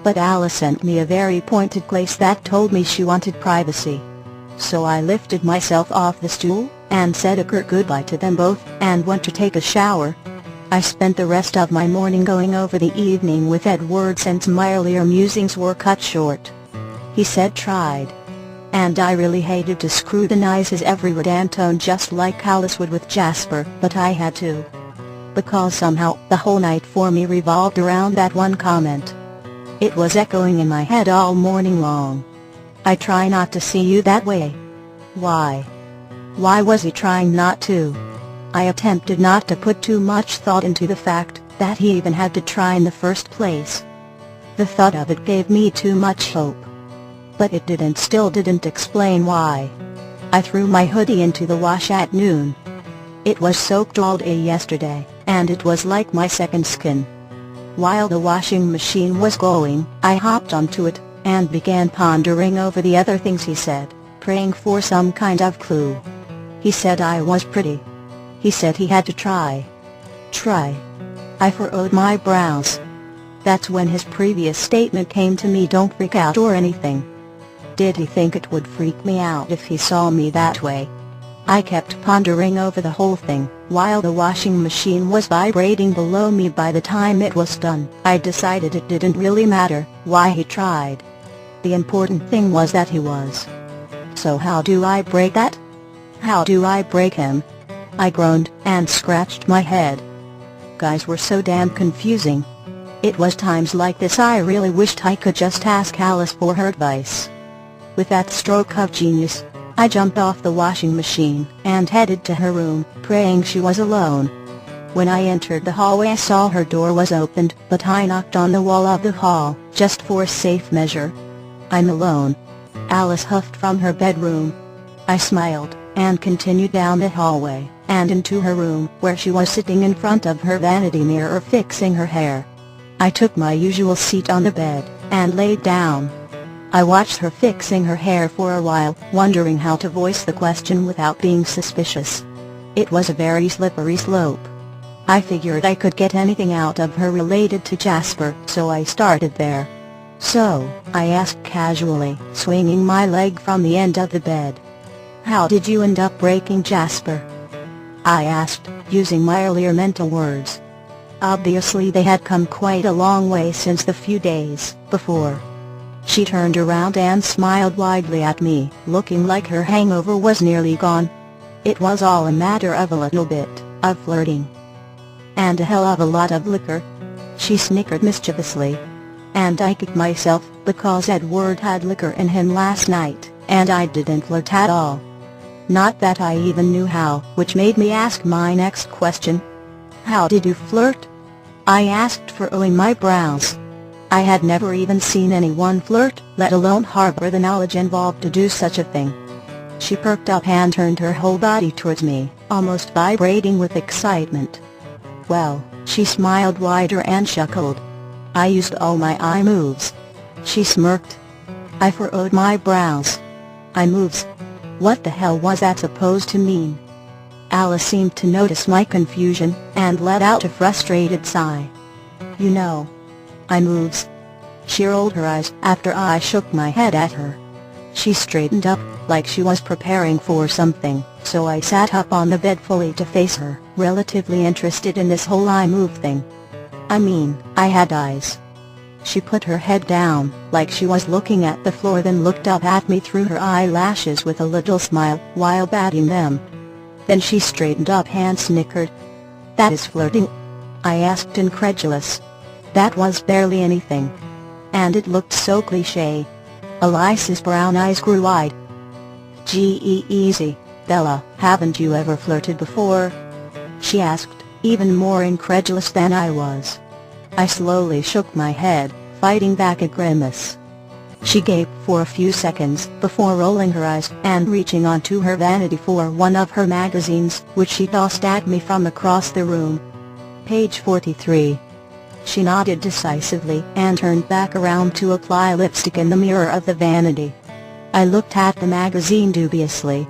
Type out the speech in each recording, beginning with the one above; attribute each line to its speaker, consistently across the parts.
Speaker 1: But Alice sent me a very pointed glance that told me she wanted privacy. So I lifted myself off the stool, and said a curt goodbye to them both, and went to take a shower. I spent the rest of my morning going over the evening with Edward, since my earlier musings were cut short. He said tried. And I really hated to scrutinize his every word and tone just like Alice would with Jasper, but I had to. Because somehow, the whole night for me revolved around that one comment. It was echoing in my head all morning long. I try not to see you that way. Why? Why was he trying not to? I attempted not to put too much thought into the fact that he even had to try in the first place. The thought of it gave me too much hope. But it still didn't explain why. I threw my hoodie into the wash at noon. It was soaked all day yesterday, and it was like my second skin. While the washing machine was going, I hopped onto it, and began pondering over the other things he said, praying for some kind of clue. He said I was pretty. He said he had to try. I furrowed my brows. That's when his previous statement came to me, don't freak out or anything. Did he think it would freak me out if he saw me that way? I kept pondering over the whole thing, while the washing machine was vibrating below me. By the time it was done, I decided it didn't really matter why he tried. The important thing was that he was. So how do I break that? How do I break him? I groaned, and scratched my head. Guys were so damn confusing. It was times like this I really wished I could just ask Alice for her advice. With that stroke of genius, I jumped off the washing machine, and headed to her room, praying she was alone. When I entered the hallway I saw her door was opened, but I knocked on the wall of the hall, just for safe measure. I'm alone. Alice huffed from her bedroom. I smiled, and continued down the hallway, and into her room, where she was sitting in front of her vanity mirror fixing her hair. I took my usual seat on the bed, and laid down. I watched her fixing her hair for a while, wondering how to voice the question without being suspicious. It was a very slippery slope. I figured I could get anything out of her related to Jasper, so I started there. So, I asked casually, swinging my leg from the end of the bed. How did you end up breaking Jasper? I asked, using my earlier mental words. Obviously they had come quite a long way since the few days before. She turned around and smiled widely at me, looking like her hangover was nearly gone. It was all a matter of a little bit of flirting. And a hell of a lot of liquor. She snickered mischievously. And I kicked myself, because Edward had liquor in him last night, and I didn't flirt at all. Not that I even knew how, which made me ask my next question. How did you flirt? I asked, furrowing my brows. I had never even seen anyone flirt, let alone harbor the knowledge involved to do such a thing. She perked up and turned her whole body towards me, almost vibrating with excitement. Well, she smiled wider and chuckled. I used all my eye moves. She smirked. I furrowed my brows. Eye moves? What the hell was that supposed to mean? Alice seemed to notice my confusion, and let out a frustrated sigh. You know. Eye moves. She rolled her eyes after I shook my head at her. She straightened up, like she was preparing for something, so I sat up on the bed fully to face her, relatively interested in this whole eye move thing. I mean, I had eyes. She put her head down, like she was looking at the floor, then looked up at me through her eyelashes with a little smile, while batting them. Then she straightened up and snickered. That is flirting? I asked, incredulous. That was barely anything. And it looked so cliché. Elisa's brown eyes grew wide. Easy, Bella, haven't you ever flirted before? She asked, even more incredulous than I was. I slowly shook my head, fighting back a grimace. She gaped for a few seconds before rolling her eyes and reaching onto her vanity for one of her magazines, which she tossed at me from across the room. Page 43. She nodded decisively and turned back around to apply lipstick in the mirror of the vanity. I looked at the magazine dubiously.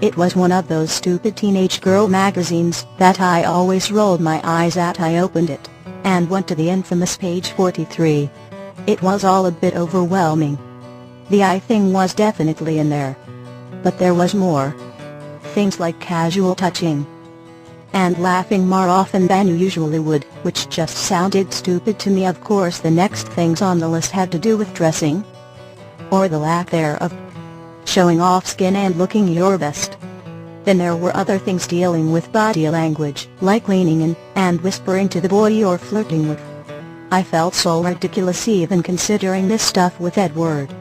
Speaker 1: It was one of those stupid teenage girl magazines that I always rolled my eyes at. I opened it, and went to the infamous page 43. It was all a bit overwhelming. The eye thing was definitely in there. But there was more. Things like casual touching. And laughing more often than you usually would, which just sounded stupid to me. Of course the next things on the list had to do with dressing. Or the lack thereof. Showing off skin and looking your best. Then there were other things dealing with body language, like leaning in, and whispering to the boy you're flirting with. I felt so ridiculous even considering this stuff with Edward.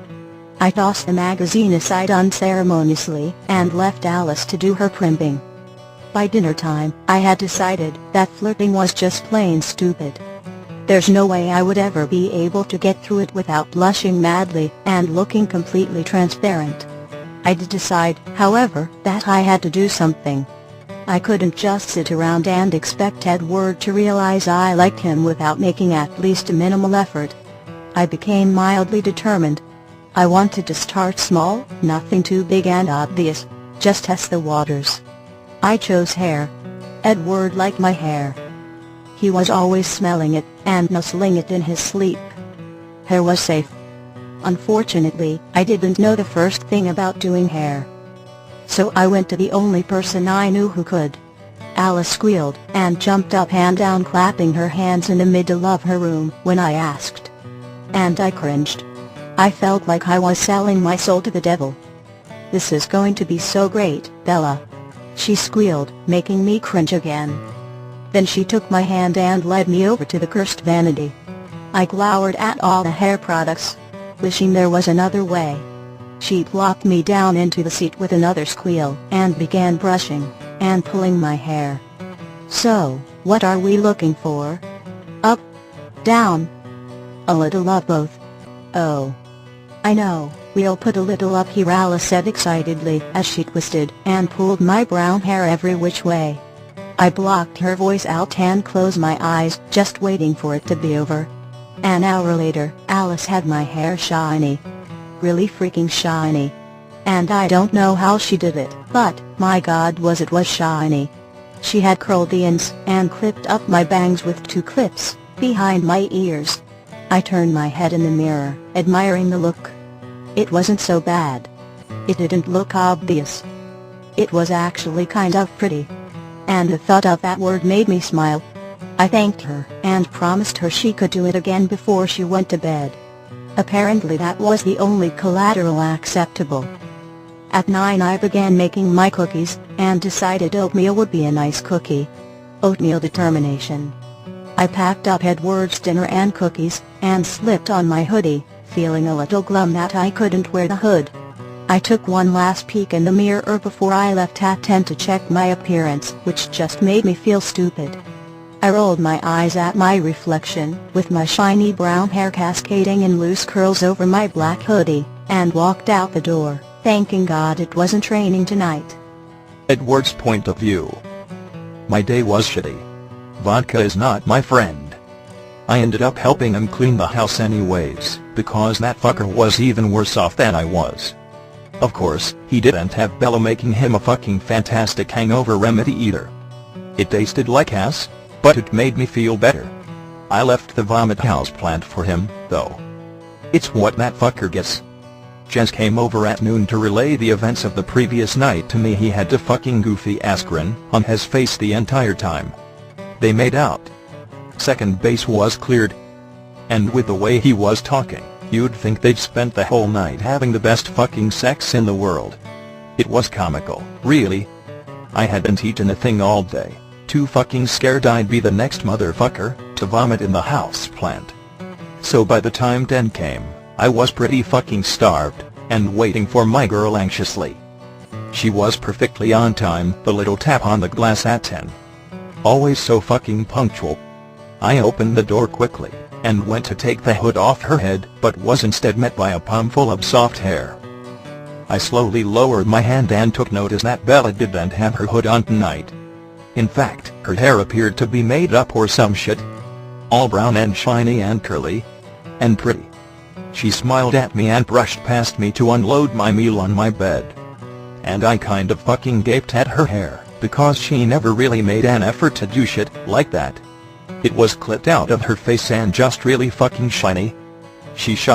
Speaker 1: I tossed the magazine aside unceremoniously, and left Alice to do her primping. By dinner time, I had decided that flirting was just plain stupid. There's no way I would ever be able to get through it without blushing madly, and looking completely transparent. I did decide, however, that I had to do something. I couldn't just sit around and expect Edward to realize I liked him without making at least a minimal effort. I became mildly determined. I wanted to start small, nothing too big and obvious, just test the waters. I chose hair. Edward liked my hair. He was always smelling it, and nuzzling it in his sleep. Hair was safe. Unfortunately, I didn't know the first thing about doing hair. So I went to the only person I knew who could. Alice squealed, and jumped up and down clapping her hands in the middle of her room when I asked. And I cringed. I felt like I was selling my soul to the devil. "This is going to be so great, Bella," she squealed, making me cringe again. Then she took my hand and led me over to the cursed vanity. I glowered at all the hair products, wishing there was another way. She plopped me down into the seat with another squeal, and began brushing, and pulling my hair. "So, what are we looking for? Up? Down? A little of both. Oh. I know, we'll put a little up here," Alice said excitedly as she twisted and pulled my brown hair every which way. I blocked her voice out and closed my eyes, just waiting for it to be over. An hour later, Alice had my hair shiny. Really freaking shiny. And I don't know how she did it, but, my God, it was shiny. She had curled the ends, and clipped up my bangs with 2 clips, behind my ears. I turned my head in the mirror, admiring the look. It wasn't so bad. It didn't look obvious. It was actually kind of pretty. And the thought of that word made me smile. I thanked her, and promised her she could do it again before she went to bed. Apparently that was the only collateral acceptable. At 9 I began making my cookies, and decided oatmeal would be a nice cookie. Oatmeal determination. I packed up Edward's dinner and cookies, and slipped on my hoodie, feeling a little glum that I couldn't wear the hood. I took one last peek in the mirror before I left at 10 to check my appearance, which just made me feel stupid. I rolled my eyes at my reflection, with my shiny brown hair cascading in loose curls over my black hoodie, and walked out the door, thanking God it wasn't raining tonight.
Speaker 2: Edward's point of view. My day was shitty. Vodka is not my friend. I ended up helping him clean the house anyways, because that fucker was even worse off than I was. Of course, he didn't have Bella making him a fucking fantastic hangover remedy either. It tasted like ass, but it made me feel better. I left the vomit house plant for him, though. It's what that fucker gets. Jez came over at noon to relay the events of the previous night to me. He had a fucking goofy ass grin on his face the entire time. They made out. Second base was cleared. And with the way he was talking, you'd think they'd spent the whole night having the best fucking sex in the world. It was comical, really. I hadn't eaten a thing all day, too fucking scared I'd be the next motherfucker to vomit in the house plant. So by the time 10 came, I was pretty fucking starved, and waiting for my girl anxiously. She was perfectly on time, the little tap on the glass at 10. Always so fucking punctual. I opened the door quickly, and went to take the hood off her head, but was instead met by a palm full of soft hair. I slowly lowered my hand and took notice that Bella didn't have her hood on tonight. In fact, her hair appeared to be made up or some shit. All brown and shiny and curly. And pretty. She smiled at me and brushed past me to unload my meal on my bed. And I kind of fucking gaped at her hair, because she never really made an effort to do shit like that. It was clipped out of her face and just really fucking shiny. She shook